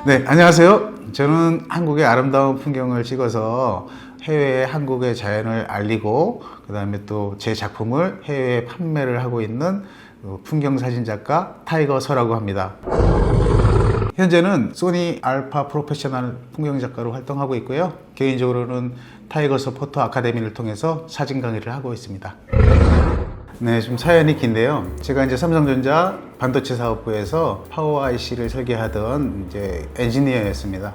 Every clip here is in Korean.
네, 안녕하세요. 저는 한국의 아름다운 풍경을 찍어서 해외에 한국의 자연을 알리고 그 다음에 또 제 작품을 해외에 판매를 하고 있는 풍경 사진 작가 타이거 서라고 합니다. 현재는 소니 알파 프로페셔널 풍경 작가로 활동하고 있고요. 개인적으로는 타이거 서 포토 아카데미를 통해서 사진 강의를 하고 있습니다. 네, 좀 사연이 긴데요. 제가 이제 삼성전자 반도체 사업부에서 파워 IC를 설계하던 이제 엔지니어였습니다.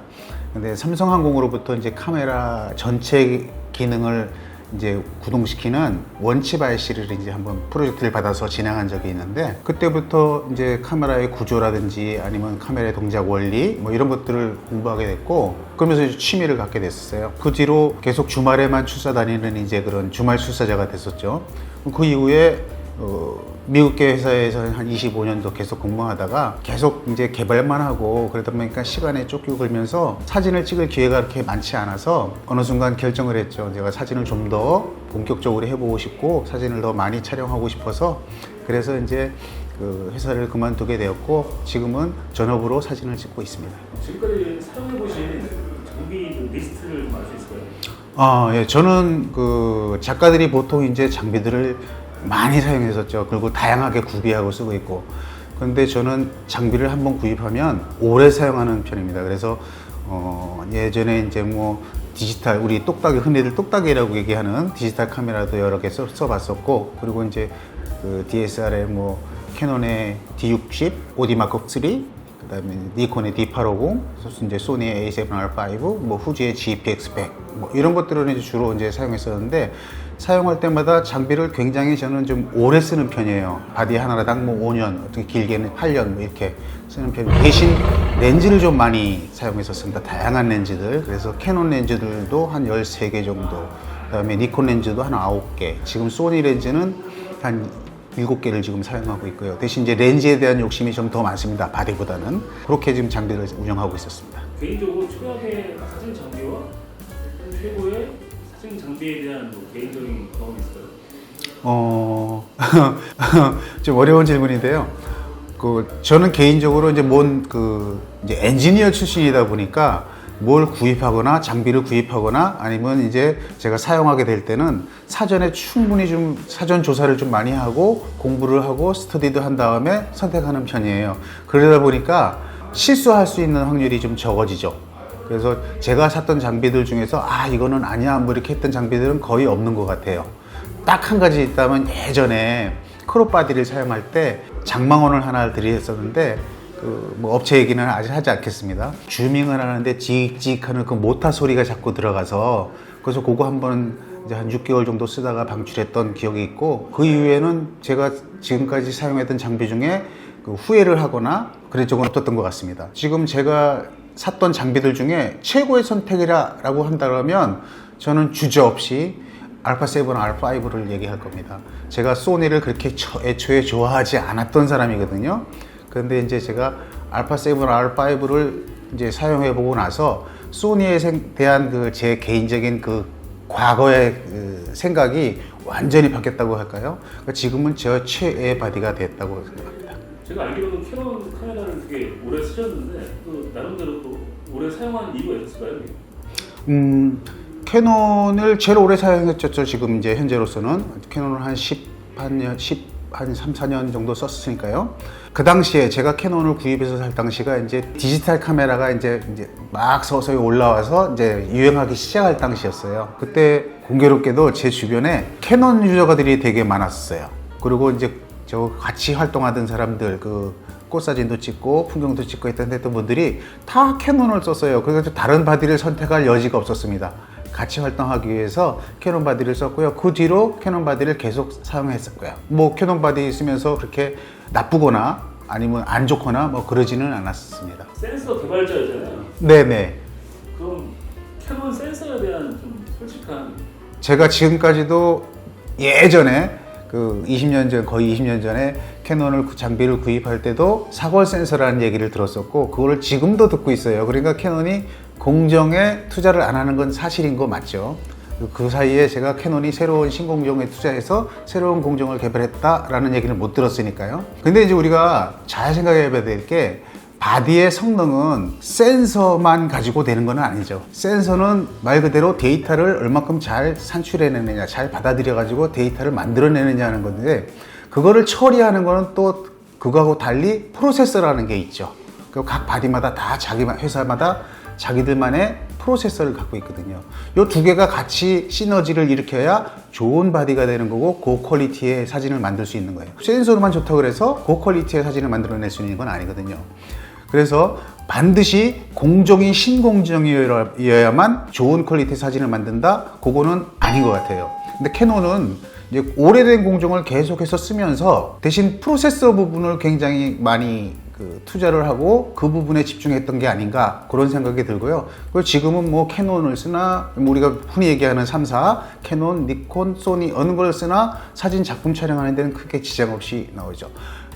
근데 삼성항공으로부터 이제 카메라 전체 기능을 이제 구동시키는 원칩 IC를 이제 한번 프로젝트를 받아서 진행한 적이 있는데, 그때부터 이제 카메라의 구조라든지 아니면 카메라의 동작 원리 뭐 이런 것들을 공부하게 됐고, 그러면서 이제 취미를 갖게 됐었어요. 그 뒤로 계속 주말에만 출사 다니는 이제 그런 주말 출사자가 됐었죠. 그 이후에 미국계 회사에서 한 25년도 계속 근무하다가 계속 이제 개발만 하고 그러다 보니까 시간에 쫓기고 그러면서 사진을 찍을 기회가 그렇게 많지 않아서 어느 순간 결정을 했죠. 제가 사진을 좀 더 본격적으로 해보고 싶고 사진을 더 많이 촬영하고 싶어서, 그래서 이제 그 회사를 그만두게 되었고 지금은 전업으로 사진을 찍고 있습니다. 지금까지 사용해보신 장비 리스트를 좀 알 수 있을까요? 예, 저는 그 작가들이 보통 이제 장비들을 많이 사용했었죠. 그리고 다양하게 구비하고 쓰고 있고. 그런데 저는 장비를 한번 구입하면 오래 사용하는 편입니다. 그래서 예전에 이제 뭐 디지털, 우리 똑딱이, 흔히들 똑딱이라고 얘기하는 디지털 카메라도 여러 개 써봤었고, 그리고 이제 그 DSLR 뭐 캐논의 D60, 오디 마크 3, 그다음에 니콘의 D850, 이제 소니의 A7R5, 뭐 후지의 GPX100, 뭐 이런 것들을 이제 주로 이제 사용했었는데, 사용할 때마다 장비를 굉장히 저는 좀 오래 쓰는 편이에요. 바디 하나당 뭐 5년, 어떻게 길게는 8년 뭐 이렇게 쓰는 편이에요. 대신 렌즈를 좀 많이 사용했었습니다. 다양한 렌즈들. 그래서 캐논 렌즈들도 한 13개 정도, 그다음에 니콘 렌즈도 한 9개, 지금 소니 렌즈는 한 7개를 지금 사용하고 있고요. 대신 이제 렌즈에 대한 욕심이 좀 더 많습니다. 바디보다는. 그렇게 지금 장비를 운영하고 있었습니다. 개인적으로 최악의 사진 장비와 최고의 사진 장비에 대한 뭐 개인적인 경험이 있어요? 좀 어려운 질문인데요. 저는 개인적으로 이제 이제 엔지니어 출신이다 보니까 뭘 구입하거나 장비를 구입하거나 아니면 이제 제가 사용하게 될 때는 사전에 충분히 좀 사전 조사를 좀 많이 하고 공부를 하고 스터디도 한 다음에 선택하는 편이에요. 그러다 보니까 실수할 수 있는 확률이 좀 적어지죠. 그래서 제가 샀던 장비들 중에서 이거는 아니야 뭐 이렇게 했던 장비들은 거의 없는 것 같아요. 딱 한 가지 있다면, 예전에 크롭 바디를 사용할 때 장망원을 하나 들이했었는데, 뭐 업체 얘기는 아직 하지 않겠습니다. 주밍을 하는데 지익지익하는 그 모터 소리가 자꾸 들어가서, 그래서 그거 한번 이제 한 6개월 정도 쓰다가 방출했던 기억이 있고, 그 이후에는 제가 지금까지 사용했던 장비 중에 후회를 하거나 그런 적은 없었던 것 같습니다. 지금 제가 샀던 장비들 중에 최고의 선택이라고 한다면 저는 주저없이 알파7, R5를 얘기할 겁니다. 제가 소니를 그렇게 애초에 좋아하지 않았던 사람이거든요. 그런데 이제 제가 알파7, R5를 이제 사용해 보고 나서 소니에 대한 제 개인적인 과거의 생각이 완전히 바뀌었다고 할까요? 그러니까 지금은 제 최애 바디가 됐다고 생각합니다. 제가 알기로는 캐논 카메라를 되게 오래 쓰셨는데 나름대로 또 오래 사용한 이유가 있을까요? 캐논을 제일 오래 사용했죠. 지금 이제 현재로서는 캐논을 한 3, 4년 정도 썼으니까요. 그 당시에 제가 캐논을 구입해서 살 당시가 이제 디지털 카메라가 이제 막 서서히 올라와서 이제 유행하기 시작할 당시였어요. 그때 공교롭게도 제 주변에 캐논 유저들이 되게 많았어요. 그리고 이제 저 같이 활동하던 사람들, 꽃사진도 찍고 풍경도 찍고 했던 분들이 다 캐논을 썼어요. 그래서 다른 바디를 선택할 여지가 없었습니다. 같이 활동하기 위해서 캐논 바디를 썼고요. 그 뒤로 캐논 바디를 계속 사용했었고요. 뭐 캐논 바디 쓰면서 그렇게 나쁘거나 아니면 안 좋거나 뭐 그러지는 않았습니다. 센서 개발자였잖아요. 네네. 그럼 캐논 센서에 대한 좀 솔직한, 제가 지금까지도 예전에 20년 전, 거의 20년 전에 캐논을 장비를 구입할 때도 사골 센서라는 얘기를 들었었고, 그거를 지금도 듣고 있어요. 그러니까 캐논이 공정에 투자를 안 하는 건 사실인 거 맞죠? 그 사이에 제가 캐논이 새로운 신공정에 투자해서 새로운 공정을 개발했다라는 얘기를 못 들었으니까요. 근데 이제 우리가 잘 생각해 봐야 될 게 바디의 성능은 센서만 가지고 되는 건 아니죠. 센서는 말 그대로 데이터를 얼마큼 잘 산출해내느냐, 잘 받아들여 가지고 데이터를 만들어내느냐 하는 건데, 그거를 처리하는 거는 또 그거하고 달리 프로세서라는 게 있죠. 각 바디마다 다 자기 회사마다 자기들만의 프로세서를 갖고 있거든요. 이 두 개가 같이 시너지를 일으켜야 좋은 바디가 되는 거고 고퀄리티의 사진을 만들 수 있는 거예요. 센서로만 좋다고 그래서 고퀄리티의 사진을 만들어낼 수 있는 건 아니거든요. 그래서 반드시 공정이 신공정이어야만 좋은 퀄리티 사진을 만든다? 그거는 아닌 것 같아요. 근데 캐논은 이제 오래된 공정을 계속해서 쓰면서 대신 프로세서 부분을 굉장히 많이 투자를 하고 그 부분에 집중했던 게 아닌가 그런 생각이 들고요. 그리고 지금은 뭐 캐논을 쓰나 우리가 흔히 얘기하는 3사 캐논, 니콘, 소니 어느 걸 쓰나 사진 작품 촬영하는 데는 크게 지장 없이 나오죠.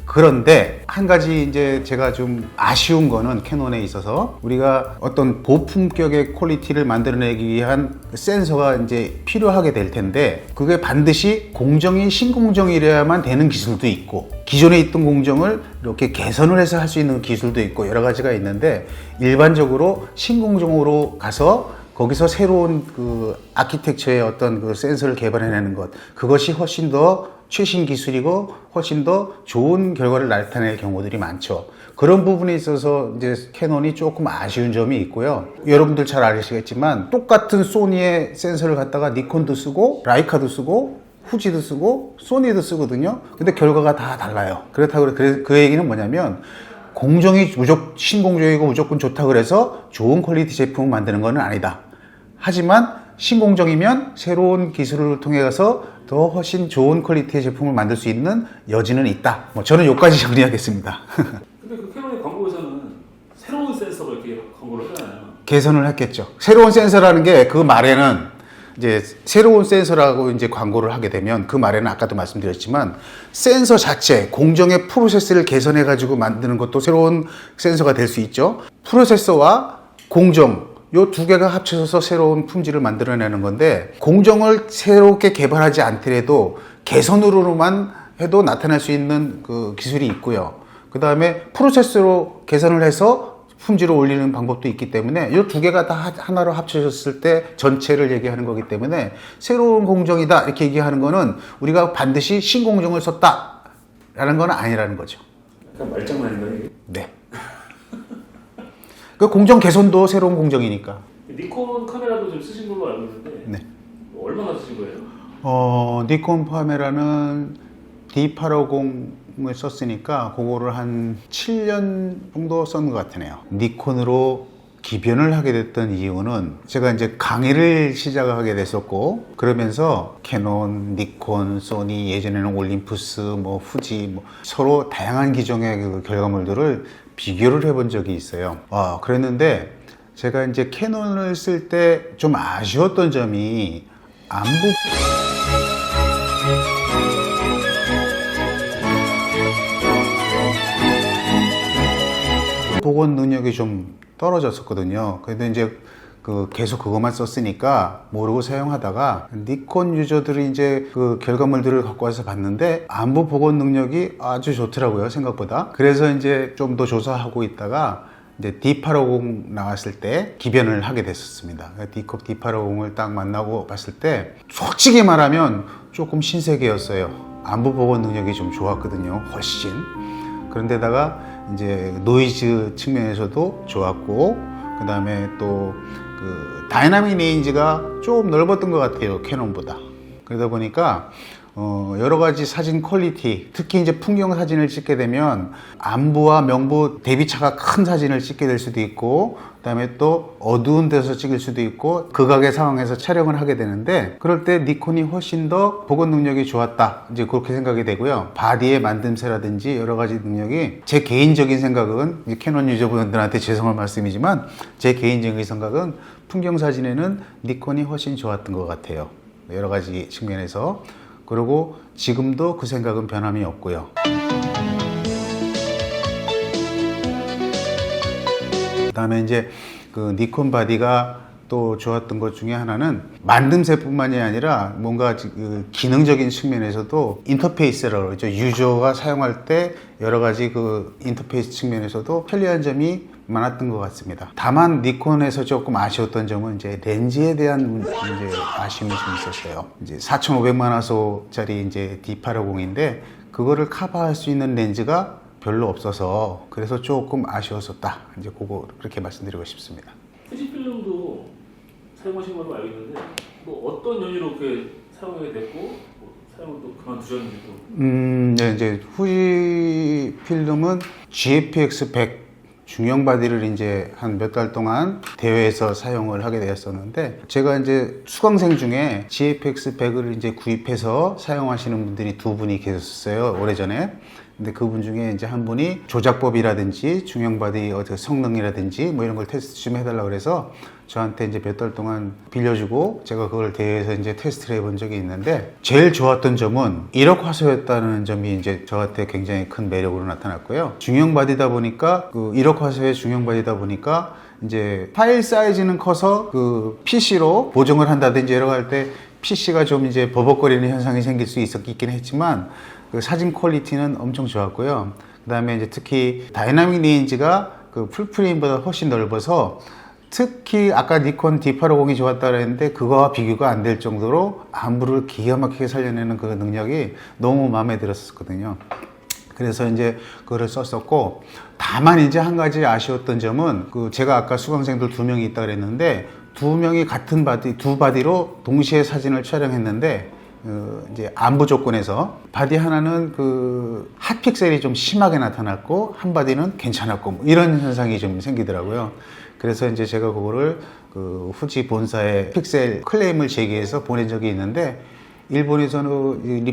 그런데 한 가지 이제 제가 좀 아쉬운 거는 캐논에 있어서 우리가 어떤 고품격의 퀄리티를 만들어내기 위한 센서가 이제 필요하게 될 텐데 그게 반드시 공정이 신공정이래야만 되는 기술도 있고 기존에 있던 공정을 이렇게 개선을 해서 할 수 있는 기술도 있고 여러 가지가 있는데 일반적으로 신공정으로 가서 거기서 새로운 그 아키텍처의 어떤 그 센서를 개발해내는 것 그것이 훨씬 더 최신 기술이고 훨씬 더 좋은 결과를 나타낼 경우들이 많죠. 그런 부분에 있어서 이제 캐논이 조금 아쉬운 점이 있고요. 여러분들 잘 아시겠지만 똑같은 소니의 센서를 갖다가 니콘도 쓰고 라이카도 쓰고 후지도 쓰고 소니도 쓰거든요. 근데 결과가 다 달라요. 그렇다고 그 얘기는 뭐냐면 공정이 무조건 신공정이고 무조건 좋다 그래서 좋은 퀄리티 제품을 만드는 건 아니다. 하지만 신공정이면 새로운 기술을 통해 가서 더 훨씬 좋은 퀄리티의 제품을 만들 수 있는 여지는 있다. 뭐 저는 여기까지 정리하겠습니다. 근데 그 캐논의 광고에서는 새로운 센서로 이렇게 광고를 하잖아요. 개선을 했겠죠. 새로운 센서라는 게 그 말에는 이제 새로운 센서라고 이제 광고를 하게 되면 그 말에는 아까도 말씀드렸지만 센서 자체 공정의 프로세스를 개선해 가지고 만드는 것도 새로운 센서가 될 수 있죠. 프로세서와 공정 요 두 개가 합쳐져서 새로운 품질을 만들어내는 건데 공정을 새롭게 개발하지 않더라도 개선으로만 해도 나타날 수 있는 그 기술이 있고요. 그 다음에 프로세스로 개선을 해서 품질을 올리는 방법도 있기 때문에 이 두 개가 다 하나로 합쳐졌을 때 전체를 얘기하는 거기 때문에 새로운 공정이다 이렇게 얘기하는 거는 우리가 반드시 신공정을 썼다라는 건 아니라는 거죠. 약간 말장난인가요 이게? 네. 그 공정 개선도 새로운 공정이니까. 니콘 카메라도 좀 쓰신 걸로 알고 있는데 네. 얼마나 쓰신 거예요? 니콘 카메라는 D850을 썼으니까 그거를 한 7년 정도 쓴 것 같으네요. 니콘으로 기변을 하게 됐던 이유는 제가 이제 강의를 시작하게 됐었고 그러면서 캐논, 니콘, 소니 예전에는 올림푸스, 뭐 후지 뭐 서로 다양한 기종의 그 결과물들을 비교를 해본 적이 있어요. 그랬는데 제가 이제 캐논을 쓸 때 좀 아쉬웠던 점이 안부 복원 능력이 좀 떨어졌었거든요. 근데 이제 계속 그것만 썼으니까 모르고 사용하다가 니콘 유저들이 이제 그 결과물들을 갖고 와서 봤는데 안부 복원 능력이 아주 좋더라고요, 생각보다. 그래서 이제 좀 더 조사하고 있다가 이제 D850 나왔을 때 기변을 하게 됐었습니다. D850을 딱 만나고 봤을 때 솔직히 말하면 조금 신세계였어요. 안부 복원 능력이 좀 좋았거든요, 훨씬. 그런데다가 이제 노이즈 측면에서도 좋았고 그 다음에 또 그 다이나믹 레인지가 좀 넓었던 것 같아요, 캐논보다. 그러다 보니까 여러 가지 사진 퀄리티, 특히 이제 풍경 사진을 찍게 되면 안부와 명부 대비차가 큰 사진을 찍게 될 수도 있고 그다음에 또 어두운 데서 찍을 수도 있고 극악의 상황에서 촬영을 하게 되는데 그럴 때 니콘이 훨씬 더 복원 능력이 좋았다, 이제 그렇게 생각이 되고요. 바디의 만듦새라든지 여러 가지 능력이 제 개인적인 생각은 캐논 유저분들한테 죄송한 말씀이지만 제 개인적인 생각은 풍경 사진에는 니콘이 훨씬 좋았던 것 같아요, 여러 가지 측면에서. 그리고 지금도 그 생각은 변함이 없고요. 그 다음에 이제 그 니콘 바디가 또 좋았던 것 중에 하나는 만듦새뿐만이 아니라 뭔가 그 기능적인 측면에서도 인터페이스라고 그러죠. 유저가 사용할 때 여러 가지 그 인터페이스 측면에서도 편리한 점이 많았던 것 같습니다. 다만 니콘에서 조금 아쉬웠던 점은 이제 렌즈에 대한 이제 아쉬움이 좀 있었어요. 이제 4,500만 화소짜리 이제 D850인데 그거를 커버할 수 있는 렌즈가 별로 없어서 그래서 조금 아쉬웠었다. 이제 그거 그렇게 말씀드리고 싶습니다. 후지필름도 사용하신 걸로 알고 있는데 뭐 어떤 연유로 그렇게 사용하게 됐고 뭐 사용을 또 그만두셨는지 또. 네, 이제 후지필름은 GFX 100 중형 바디를 이제 한 몇 달 동안 대회에서 사용을 하게 되었었는데 제가 이제 수강생 중에 GFX 100을 이제 구입해서 사용하시는 분들이 두 분이 계셨어요, 오래전에. 근데 그분 중에 이제 한 분이 조작법이라든지 중형 바디 어떻게 성능이라든지 뭐 이런 걸 테스트 좀 해달라고 그래서 저한테 이제 몇 달 동안 빌려주고 제가 그걸 대회에서 이제 테스트를 해본 적이 있는데 제일 좋았던 점은 1억 화소였다는 점이 이제 저한테 굉장히 큰 매력으로 나타났고요. 중형 바디다 보니까 그 1억 화소의 중형 바디다 보니까 이제 파일 사이즈는 커서 그 PC로 보정을 한다든지 여러 갈 때 PC가 좀 이제 버벅거리는 현상이 생길 수 있긴 했지만 그 사진 퀄리티는 엄청 좋았고요. 그 다음에 이제 특히 다이나믹 레인지가 그 풀프레임보다 훨씬 넓어서 특히 아까 니콘 D850이 좋았다 그랬는데 그거와 비교가 안 될 정도로 안부를 기가 막히게 살려내는 그 능력이 너무 마음에 들었었거든요. 그래서 이제 그거를 썼었고 다만 이제 한 가지 아쉬웠던 점은 그 제가 아까 수강생들 2명이 있다 그랬는데 2명이 같은 바디, 두 바디로 동시에 사진을 촬영했는데 이제 안부 조건에서 바디 하나는 그 핫픽셀이 좀 심하게 나타났고 한 바디는 괜찮았고 뭐 이런 현상이 좀 생기더라고요. 그래서 이제 제가 그거를 그 후지 본사에 픽셀 클레임을 제기해서 보낸 적이 있는데 일본에서는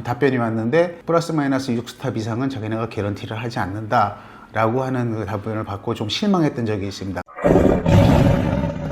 답변이 왔는데 플러스 마이너스 6스탑 이상은 자기네가 개런티를 하지 않는다라고 하는 그 답변을 받고 좀 실망했던 적이 있습니다.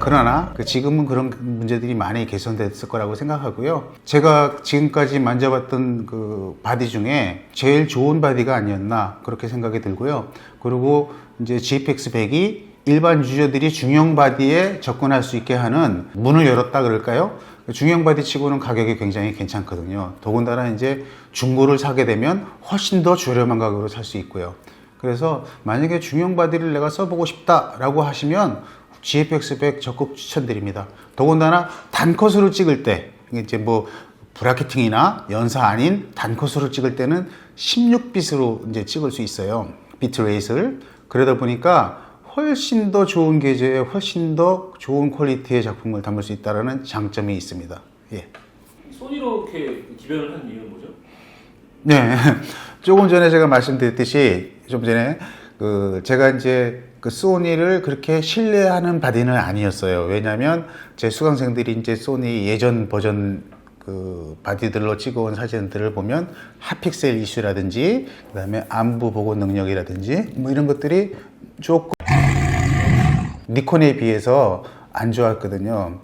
그러나 지금은 그런 문제들이 많이 개선됐을 거라고 생각하고요. 제가 지금까지 만져봤던 그 바디 중에 제일 좋은 바디가 아니었나 그렇게 생각이 들고요. 그리고 이제 GFX 100이 일반 유저들이 중형 바디에 접근할 수 있게 하는 문을 열었다 그럴까요? 중형 바디 치고는 가격이 굉장히 괜찮거든요. 더군다나 이제 중고를 사게 되면 훨씬 더 저렴한 가격으로 살 수 있고요. 그래서 만약에 중형 바디를 내가 써보고 싶다라고 하시면 GFX 100 적극 추천드립니다. 더군다나 단컷으로 찍을 때 이제 뭐 브라켓팅이나 연사 아닌 단컷으로 찍을 때는 16빛으로 이제 찍을 수 있어요. 비트레이트를. 그러다 보니까 훨씬 더 좋은 계제에 훨씬 더 좋은 퀄리티의 작품을 담을 수 있다는 장점이 있습니다. 예. 소니로 이렇게 기변을 한 이유는 뭐죠? 네. 조금 전에 제가 말씀드렸듯이 좀 전에 제가 이제 그 소니를 그렇게 신뢰하는 바디는 아니었어요. 왜냐면 제 수강생들이 이제 소니 예전 버전 그 바디들로 찍어온 사진들을 보면 핫픽셀 이슈라든지 그 다음에 안부 보고 능력이라든지 뭐 이런 것들이 조금 니콘에 비해서 안 좋았거든요.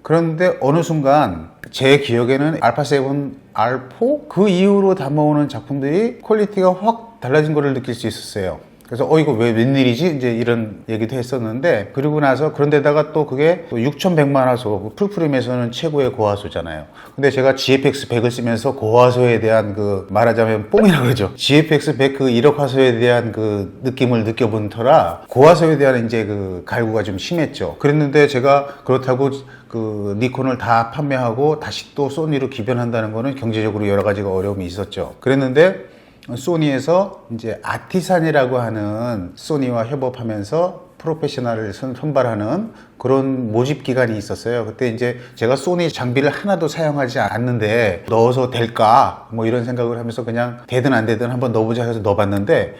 그런데 어느 순간 제 기억에는 알파7 R4 그 이후로 담아오는 작품들이 퀄리티가 확 달라진 것을 느낄 수 있었어요. 그래서 이거 웬일이지? 이제 이런 얘기도 했었는데 그리고 나서 그런데다가 또 그게 6100만 화소 풀프림에서는 최고의 고화소잖아요. 근데 제가 GFX 100을 쓰면서 고화소에 대한 그 말하자면 뽕이라고 그러죠. GFX 100 그 1억 화소에 대한 그 느낌을 느껴본 터라 고화소에 대한 이제 그 갈구가 좀 심했죠. 그랬는데 제가 그렇다고 그 니콘을 다 판매하고 다시 또 소니로 기변한다는 거는 경제적으로 여러 가지가 어려움이 있었죠. 그랬는데 소니에서 이제 아티산이라고 하는 소니와 협업하면서 프로페셔널을 선발하는 그런 모집 기간이 있었어요. 그때 이제 제가 소니 장비를 하나도 사용하지 않는데 넣어서 될까 뭐 이런 생각을 하면서 그냥 되든 안 되든 한번 넣어보자 해서 넣어봤는데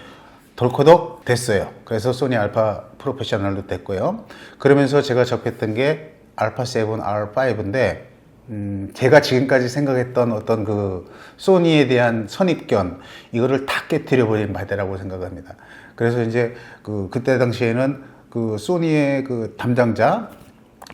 덜커덕 됐어요. 그래서 소니 알파 프로페셔널로 됐고요. 그러면서 제가 접했던 게 알파7 R5인데 제가 지금까지 생각했던 어떤 그 소니에 대한 선입견 이거를 다 깨트려 버린 바디라고 생각합니다. 그래서 이제 그때 당시에는 그 소니의 그 담당자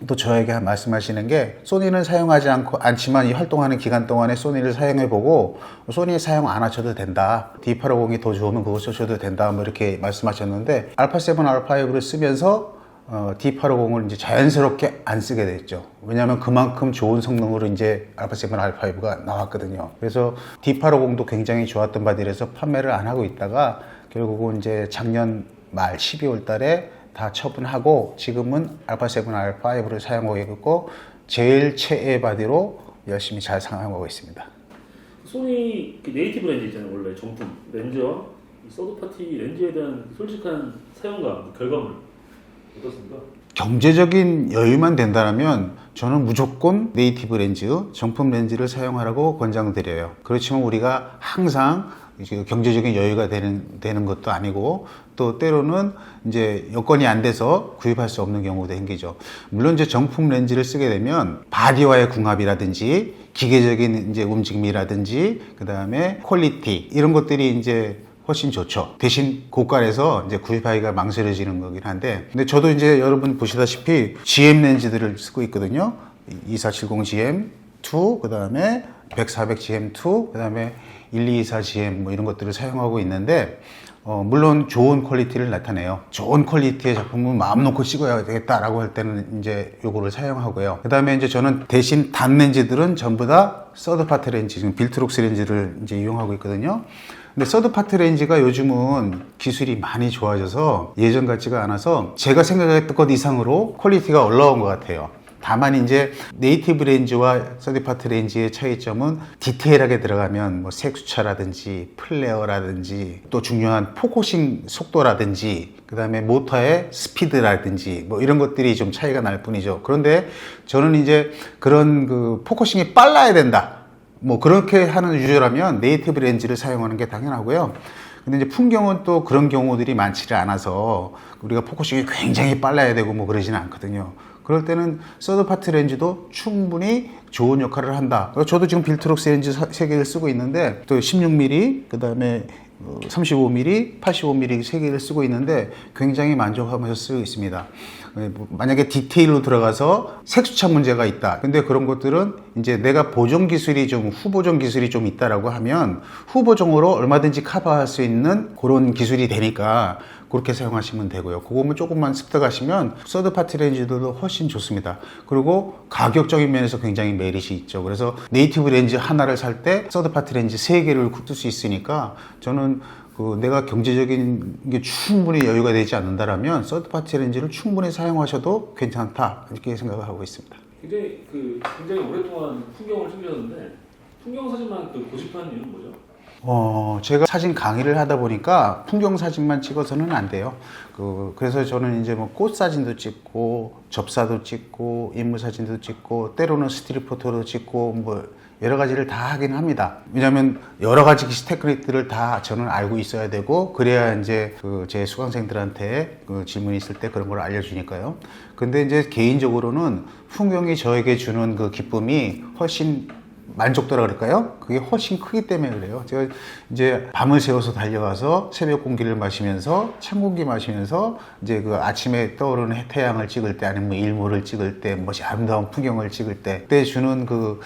또 저에게 말씀하시는 게 소니는 사용하지 않지만 이 활동하는 기간 동안에 소니를 사용해보고 소니 사용 안 하셔도 된다. D850이 더 좋으면 그거 쓰셔도 된다. 뭐 이렇게 말씀하셨는데 알파7 R5를 쓰면서 D850을 이제 자연스럽게 안 쓰게 됐죠. 왜냐하면 그만큼 좋은 성능으로 이제 α7, R5가 나왔거든요. 그래서 D850도 굉장히 좋았던 바들에서 판매를 안 하고 있다가 결국은 이제 작년 말 12월 달에 다 처분하고 지금은 α7, R5를 사용하고 있고 제일 최애 바디로 열심히 잘 사용하고 있습니다. 소니 네이티브 렌즈 있잖아요. 원래 정품 렌즈와 서드파티 렌즈에 대한 솔직한 사용감, 결과물 어떻습니까? 경제적인 여유만 된다면 저는 무조건 네이티브 렌즈, 정품 렌즈를 사용하라고 권장드려요. 그렇지만 우리가 항상 경제적인 여유가 되는 것도 아니고 또 때로는 이제 여건이 안 돼서 구입할 수 없는 경우도 생기죠. 물론 이제 정품 렌즈를 쓰게 되면 바디와의 궁합이라든지 기계적인 이제 움직임이라든지 그 다음에 퀄리티 이런 것들이 이제 훨씬 좋죠. 대신 고가에서 이제 구입하기가 망설여지는 거긴 한데, 근데 저도 이제 여러분 보시다시피 GM 렌즈들을 쓰고 있거든요. 2470GM2, 그 다음에 100-400GM2, 그 다음에 1224GM 뭐 이런 것들을 사용하고 있는데, 물론 좋은 퀄리티를 나타내요. 좋은 퀄리티의 작품은 마음 놓고 찍어야 되겠다라고 할 때는 이제 요거를 사용하고요. 그 다음에 이제 저는 대신 단 렌즈들은 전부 다 서드파트 렌즈, 지금 빌트록스 렌즈를 이제 이용하고 있거든요. 근데 서드파트 렌즈가 요즘은 기술이 많이 좋아져서 예전 같지가 않아서 제가 생각했던 것 이상으로 퀄리티가 올라온 것 같아요. 다만 이제 네이티브 렌즈와 서드파트 렌즈의 차이점은 디테일하게 들어가면 뭐 색수차라든지 플레어라든지 또 중요한 포커싱 속도라든지 그 다음에 모터의 스피드라든지 뭐 이런 것들이 좀 차이가 날 뿐이죠. 그런데 저는 이제 그런 그 포커싱이 빨라야 된다. 뭐 그렇게 하는 유저라면 네이티브 렌즈를 사용하는 게 당연하고요. 근데 이제 풍경은 또 그런 경우들이 많지를 않아서 우리가 포커싱이 굉장히 빨라야 되고 뭐 그러지는 않거든요. 그럴 때는 서드파트 렌즈도 충분히 좋은 역할을 한다. 저도 지금 빌트록스 렌즈 3개를 쓰고 있는데 또 16mm, 그 다음에 35mm, 85mm 3개를 쓰고 있는데 굉장히 만족하면서 쓰고 있습니다. 만약에 디테일로 들어가서 색수차 문제가 있다. 근데 그런 것들은 이제 내가 보정 기술이 좀 후보정 기술이 좀 있다라고 하면 후보정으로 얼마든지 커버할 수 있는 그런 기술이 되니까 그렇게 사용하시면 되고요. 그거만 조금만 습득하시면 서드파티 렌즈들도 훨씬 좋습니다. 그리고 가격적인 면에서 굉장히 메리트 있죠. 그래서 네이티브 렌즈 하나를 살 때 서드파티 렌즈 3개를 쓸 수 있으니까 저는 내가 경제적인 게 충분히 여유가 되지 않는다라면 서드파티 렌즈를 충분히 사용하셔도 괜찮다 이렇게 생각을 하고 있습니다. 굉장히 오랫동안 풍경을 찍으셨는데 풍경 사진만 고집하는 이유는 뭐죠? 제가 사진 강의를 하다 보니까 풍경 사진만 찍어서는 안 돼요. 그래서 저는 이제 뭐 꽃 사진도 찍고, 접사도 찍고, 인물 사진도 찍고, 때로는 스트릿 포토도 찍고, 뭐, 여러 가지를 다 하긴 합니다. 왜냐면 여러 가지 테크닉들을 다 저는 알고 있어야 되고, 그래야 이제 제 수강생들한테 질문이 있을 때 그런 걸 알려주니까요. 근데 이제 개인적으로는 풍경이 저에게 주는 그 기쁨이 훨씬 만족도라 그럴까요? 그게 훨씬 크기 때문에 그래요. 제가 이제 밤을 새워서 달려가서 새벽 공기를 마시면서 찬 공기 마시면서 이제 그 아침에 떠오르는 태양을 찍을 때 아니면 일몰을 찍을 때 무엇이 아름다운 풍경을 찍을 때 그때 주는 그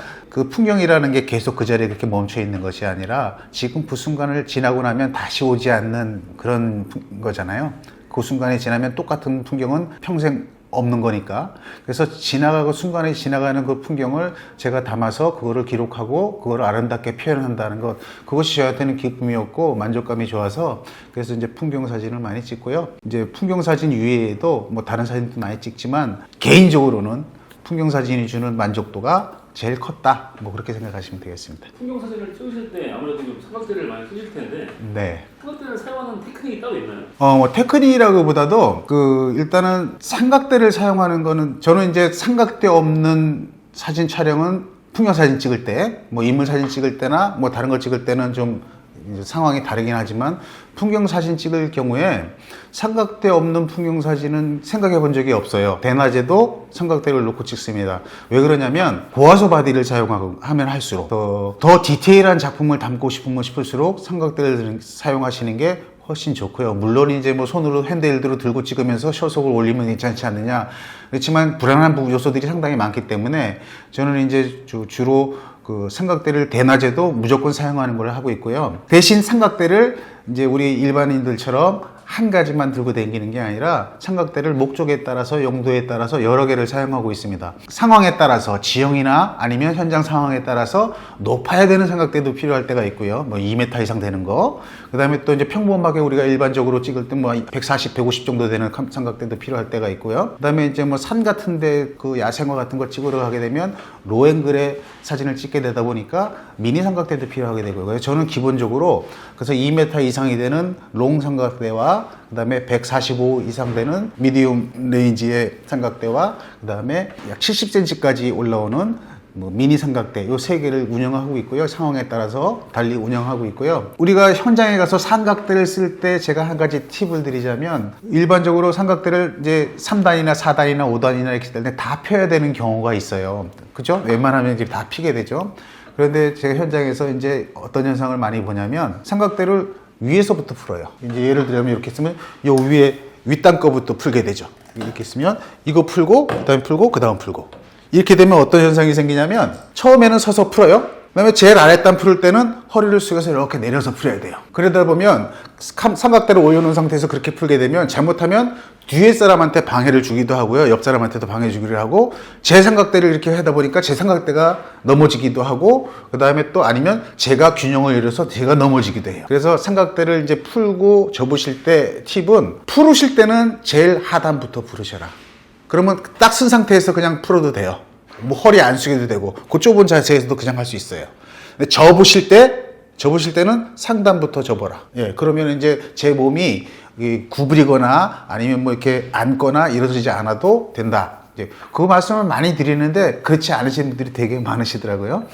풍경이라는 게 계속 그 자리에 그렇게 멈춰 있는 것이 아니라 지금 그 순간을 지나고 나면 다시 오지 않는 그런 거잖아요. 그 순간에 지나면 똑같은 풍경은 평생 없는 거니까. 그래서 지나가고 순간에 지나가는 그 풍경을 제가 담아서 그거를 기록하고 그거를 아름답게 표현한다는 것, 그것이 저한테는 기쁨이었고 만족감이 좋아서 그래서 이제 풍경 사진을 많이 찍고요. 이제 풍경 사진 이외에도 뭐 다른 사진도 많이 찍지만 개인적으로는 풍경 사진이 주는 만족도가 제일 컸다. 뭐 그렇게 생각하시면 되겠습니다. 풍경 사진을 찍으실 때 아무래도 좀 삼각대를 많이 쓰실 텐데 네. 삼각대를 사용하는 테크닉이 따로 있나요? 뭐 테크닉이라기보다도 일단은 삼각대를 사용하는 거는 저는 이제 삼각대 없는 사진 촬영은 풍경 사진 찍을 때, 뭐 인물 사진 찍을 때나 뭐 다른 걸 찍을 때는 좀 이제 상황이 다르긴 하지만 풍경 사진 찍을 경우에 삼각대 없는 풍경 사진은 생각해 본 적이 없어요. 대낮에도 삼각대를 놓고 찍습니다. 왜 그러냐면 고화소 바디를 사용하면 할수록 더 디테일한 작품을 담고 싶으면 싶을수록 삼각대를 사용하시는 게 훨씬 좋고요. 물론 이제 뭐 손으로 핸드헬드로 들고 찍으면서 셔속을 올리면 괜찮지 않느냐. 그렇지만 불안한 요소들이 상당히 많기 때문에 저는 이제 주로 삼각대를 대낮에도 무조건 사용하는 걸 하고 있고요. 대신 삼각대를 이제 우리 일반인들처럼 한 가지만 들고 다니는 게 아니라 삼각대를 목적에 따라서 용도에 따라서 여러 개를 사용하고 있습니다. 상황에 따라서 지형이나 아니면 현장 상황에 따라서 높아야 되는 삼각대도 필요할 때가 있고요. 뭐 2m 이상 되는 거. 그다음에 또 이제 평범하게 우리가 일반적으로 찍을 때 뭐 140, 150 정도 되는 삼각대도 필요할 때가 있고요. 그다음에 이제 뭐 산 같은데 그 야생화 같은 거 찍으러 가게 되면 로앵글의 사진을 찍게 되다 보니까 미니 삼각대도 필요하게 되고요. 저는 기본적으로 그래서 2m 이상이 되는 롱 삼각대와 그다음에 145 이상 되는 미디움 레인지의 삼각대와 그다음에 약 70cm까지 올라오는 뭐 미니 삼각대 요 세 개를 운영하고 있고요. 상황에 따라서 달리 운영하고 있고요. 우리가 현장에 가서 삼각대를 쓸 때 제가 한 가지 팁을 드리자면 일반적으로 삼각대를 이제 3단이나 4단이나 5단이나 이렇게 될 때 다 펴야 되는 경우가 있어요. 그죠? 웬만하면 이제 다 피게 되죠. 그런데 제가 현장에서 이제 어떤 현상을 많이 보냐면 삼각대를 위에서부터 풀어요. 이제 예를 들면 이렇게 쓰면 요 위에 윗단 거부터 풀게 되죠. 이렇게 쓰면 이거 풀고 그다음에 풀고 그다음 풀고 이렇게 되면 어떤 현상이 생기냐면 처음에는 서서 풀어요. 그다음에 제일 아랫단 풀을 때는 허리를 숙여서 이렇게 내려서 풀어야 돼요. 그러다 보면 삼각대를 올려놓은 상태에서 그렇게 풀게 되면 잘못하면 뒤에 사람한테 방해를 주기도 하고요. 옆 사람한테도 방해 주기를 하고 제 삼각대를 이렇게 하다 보니까 제 삼각대가 넘어지기도 하고 그다음에 또 아니면 제가 균형을 잃어서 제가 넘어지기도 해요. 그래서 삼각대를 이제 풀고 접으실 때 팁은 풀으실 때는 제일 하단부터 풀으셔라. 그러면 딱 쓴 상태에서 그냥 풀어도 돼요. 뭐 허리 안 숙여도 되고 그 좁은 자세에서도 그냥 할 수 있어요. 근데 접으실 때는 상단부터 접어라. 예, 그러면 이제 제 몸이 구부리거나 아니면 뭐 이렇게 앉거나 이러지 않아도 된다. 이제 그 말씀을 많이 드리는데 그렇지 않으신 분들이 되게 많으시더라고요.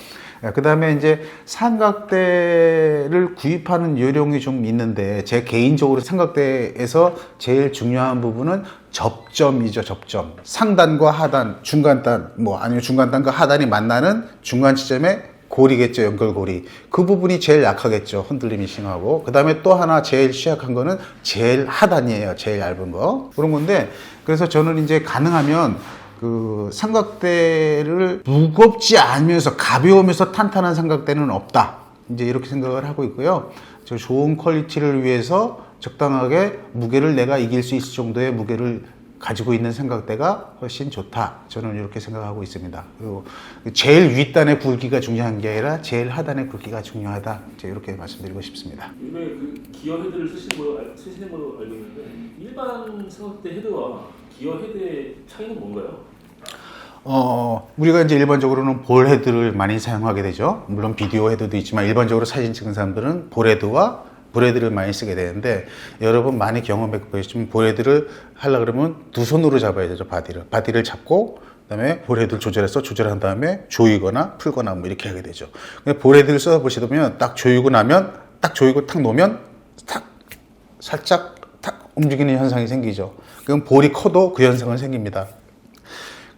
그 다음에 이제 삼각대를 구입하는 요령이 좀 있는데 제 개인적으로 삼각대에서 제일 중요한 부분은 접점이죠. 접점. 상단과 하단, 중간단 뭐 아니면 중간단과 하단이 만나는 중간 지점에 고리겠죠. 연결고리. 그 부분이 제일 약하겠죠. 흔들림이 심하고. 그 다음에 또 하나 제일 취약한 거는 제일 하단이에요. 제일 얇은 거. 그런 건데 그래서 저는 이제 가능하면 그 삼각대를 무겁지 않으면서 가벼우면서 탄탄한 삼각대는 없다. 이제 이렇게 생각을 하고 있고요. 저 좋은 퀄리티를 위해서 적당하게 무게를 내가 이길 수 있을 정도의 무게를 가지고 있는 삼각대가 훨씬 좋다. 저는 이렇게 생각하고 있습니다. 그리고 제일 윗단의 굵기가 중요한 게 아니라 제일 하단의 굵기가 중요하다. 이제 이렇게 말씀드리고 싶습니다. 요즘에 그 기어 헤드를 쓰시는 걸로 알고 있는데 일반 삼각대 헤드와 기어 헤드의 차이는 뭔가요? 우리가 이제 일반적으로는 볼 헤드를 많이 사용하게 되죠. 물론 비디오 헤드도 있지만 일반적으로 사진 찍은 사람들은 볼 헤드와 볼헤드를 많이 쓰게 되는데 여러분 많이 경험해 보시면 볼헤드를 하려고 그러면 두 손으로 잡아야 되죠. 바디를 잡고 그다음에 볼헤드를 조절한 다음에 조이거나 풀거나 뭐 이렇게 하게 되죠. 볼헤드를 써 보시면 딱 조이고 탁 놓으면 탁 살짝 탁 움직이는 현상이 생기죠. 그럼 볼이 커도 그 현상은 생깁니다.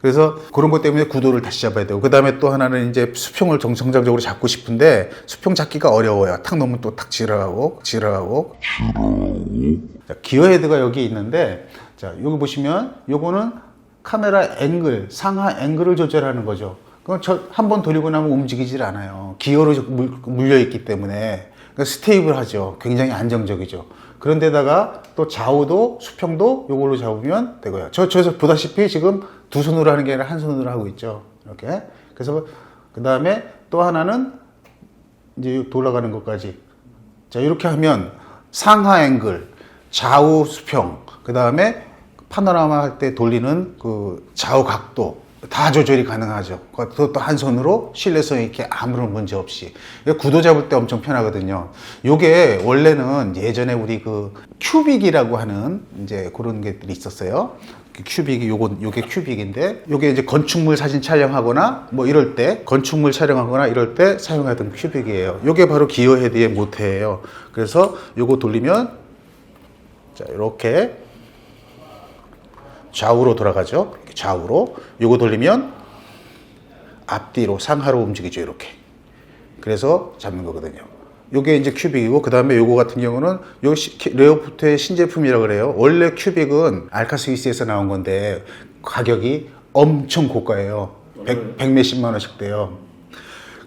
그래서 그런 것 때문에 구도를 다시 잡아야 되고 그 다음에 또 하나는 이제 수평을 정상적으로 잡고 싶은데 수평 잡기가 어려워요. 탁 놓으면 또 탁 지나가고 자, 기어 헤드가 여기 있는데 자 여기 보시면 요거는 카메라 앵글 상하 앵글을 조절하는 거죠. 그럼 한 번 돌리고 나면 움직이질 않아요. 기어로 물려 있기 때문에 그러니까 스테이블하죠. 굉장히 안정적이죠. 그런데다가 또 좌우도 수평도 요걸로 잡으면 되고요. 저에서 보다시피 지금 두 손으로 하는 게 아니라 한 손으로 하고 있죠. 이렇게. 그래서 그 다음에 또 하나는 이제 돌아가는 것까지. 자, 이렇게 하면 상하 앵글, 좌우 수평, 그 다음에 파노라마 할 때 돌리는 그 좌우 각도 다 조절이 가능하죠. 그것도 한 손으로 실내성 있게 아무런 문제 없이. 구도 잡을 때 엄청 편하거든요. 요게 원래는 예전에 우리 그 큐빅이라고 하는 이제 그런 것들이 있었어요. 큐빅이 요게 큐빅인데 요게 이제 건축물 사진 촬영하거나 뭐 이럴 때 건축물 촬영하거나 이럴 때 사용하던 큐빅이에요. 요게 바로 기어 헤드의 모태예요. 그래서 요거 돌리면 자 이렇게 좌우로 돌아가죠. 이렇게 좌우로. 요거 돌리면 앞뒤로 상하로 움직이죠. 이렇게. 그래서 잡는 거거든요. 요게 이제 큐빅이고 그 다음에 요거 같은 경우는 요 레오포트의 신제품이라고 그래요. 원래 큐빅은 알카 스위스에서 나온 건데 가격이 엄청 고가예요. 100 몇십만 원씩 돼요.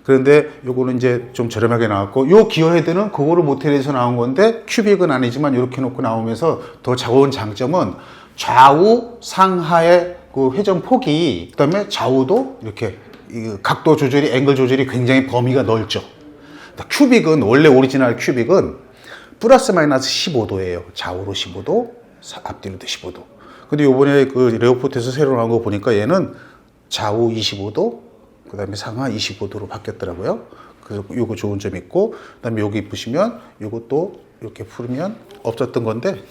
그런데 요거는 이제 좀 저렴하게 나왔고, 요 기어 헤드는 그거를 모텔에서 나온 건데 큐빅은 아니지만 이렇게 놓고 나오면서 더 좋은 장점은 좌우 상하의 그 회전 폭이, 그다음에 좌우도 이렇게 이 각도 조절이, 앵글 조절이 굉장히 범위가 넓죠. 큐빅은, 원래 오리지널 큐빅은 플러스 마이너스 15도예요. 좌우로 15도, 앞뒤로도 15도. 근데 요번에 그 레오포트에서 새로 나온 거 보니까 얘는 좌우 25도, 그 다음에 상하 25도로 바뀌었더라고요. 그래서 요거 좋은 점 있고, 그 다음에 여기 보시면 요것도 이렇게 풀으면 없었던 건데,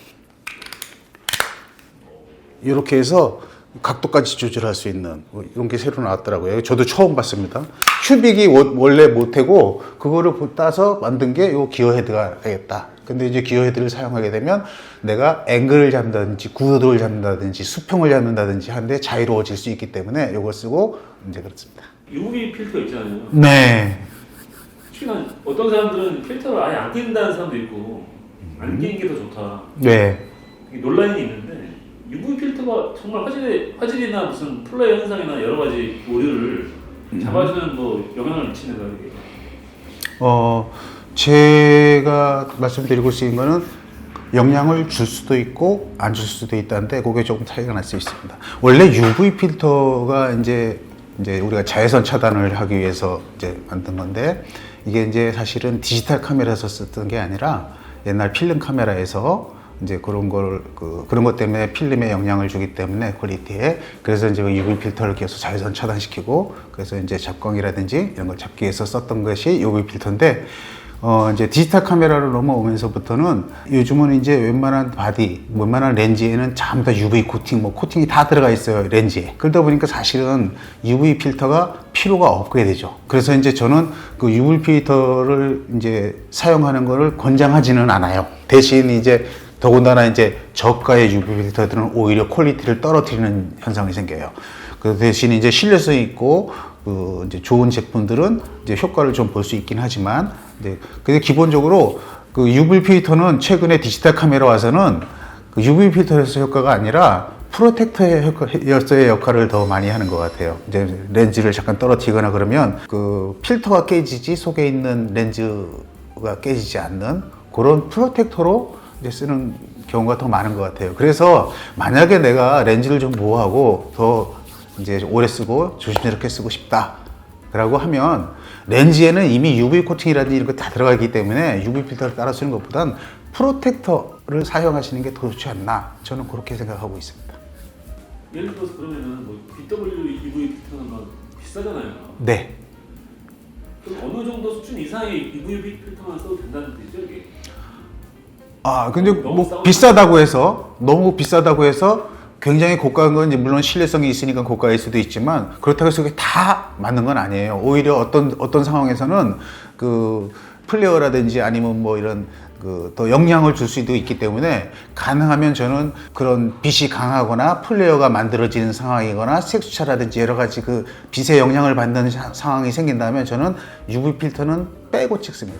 이렇게 해서 각도까지 조절할 수 있는 이런 게 새로 나왔더라고요. 저도 처음 봤습니다. 큐빅이 원래 못하고 그거를 따서 만든 게 요 기어 헤드가 되겠다. 근데 이제 기어 헤드를 사용하게 되면 내가 앵글을 잡는다든지 구도를 잡는다든지 수평을 잡는다든지 하는데 자유로워질 수 있기 때문에 이걸 쓰고 이제 그렇습니다. UV 필터 있잖아요. 네. 특히나 어떤 사람들은 필터를 아예 안 낀다는 사람도 있고 안 끼는 게 더 좋다. 네. 이게 논란이 있는데 UV 필터가 정말 화질이나 무슨 플레이 현상이나 여러 가지 오류를 잡아주는 뭐 영향을 미치는 거예요. 이게. 제가 말씀드리고 싶은 거는 영향을 줄 수도 있고 안 줄 수도 있다는데 그게 조금 차이가 날 수 있습니다. 원래 UV 필터가 이제 우리가 자외선 차단을 하기 위해서 이제 만든 건데, 이게 이제 사실은 디지털 카메라에서 썼던 게 아니라 옛날 필름 카메라에서 이제 그런 것 때문에 필름에 영향을 주기 때문에 퀄리티에, 그래서 이제 UV 필터를 끼워서 자외선 차단시키고, 그래서 이제 잡광이라든지 이런 걸 잡기 위해서 썼던 것이 UV 필터인데, 이제 디지털 카메라로 넘어오면서부터는 요즘은 이제 웬만한 웬만한 렌즈에는 전부 다 UV 코팅이 다 들어가 있어요, 렌즈에. 그러다 보니까 사실은 UV 필터가 필요가 없게 되죠. 그래서 이제 저는 그 UV 필터를 이제 사용하는 거를 권장하지는 않아요. 대신 이제 더군다나 이제 저가의 UV 필터들은 오히려 퀄리티를 떨어뜨리는 현상이 생겨요. 그 대신 이제 신뢰성 있고 이제 좋은 제품들은 이제 효과를 좀 볼 수 있긴 하지만, 근데 기본적으로 그 UV 필터는 최근에 디지털 카메라 와서는 그 UV 필터에서 효과가 아니라 프로텍터의 역할을 더 많이 하는 것 같아요. 이제 렌즈를 잠깐 떨어뜨리거나 그러면 그 필터가 깨지지 속에 있는 렌즈가 깨지지 않는 그런 프로텍터로 이제 쓰는 경우가 더 많은 것 같아요. 그래서 만약에 내가 렌즈를 좀 보호하고 더 이제 오래 쓰고 조심스럽게 쓰고 싶다 라고 하면, 렌즈에는 이미 UV 코팅이라든지 이런 거 다 들어가기 때문에 UV 필터를 따라 쓰는 것보단 프로텍터를 사용하시는 게 더 좋지 않나, 저는 그렇게 생각하고 있습니다. 예를 들어서 그러면은 뭐 BW UV 필터는 막 비싸잖아요. 네. 그럼 어느 정도 수준 이상의 UV 필터만 써도 된다는 뜻이죠, 이게? 근데 뭐 너무 비싸다고 해서 굉장히 고가인 건 이제 물론 신뢰성이 있으니까 고가일 수도 있지만, 그렇다고 해서 그게 다 맞는 건 아니에요. 오히려 어떤 상황에서는 그 플레어라든지 아니면 뭐 이런 더 영향을 줄 수도 있기 때문에, 가능하면 저는 그런 빛이 강하거나 플레어가 만들어지는 상황이거나 색수차라든지 여러 가지 그 빛의 영향을 받는 상황이 생긴다면 저는 UV 필터는 빼고 찍습니다.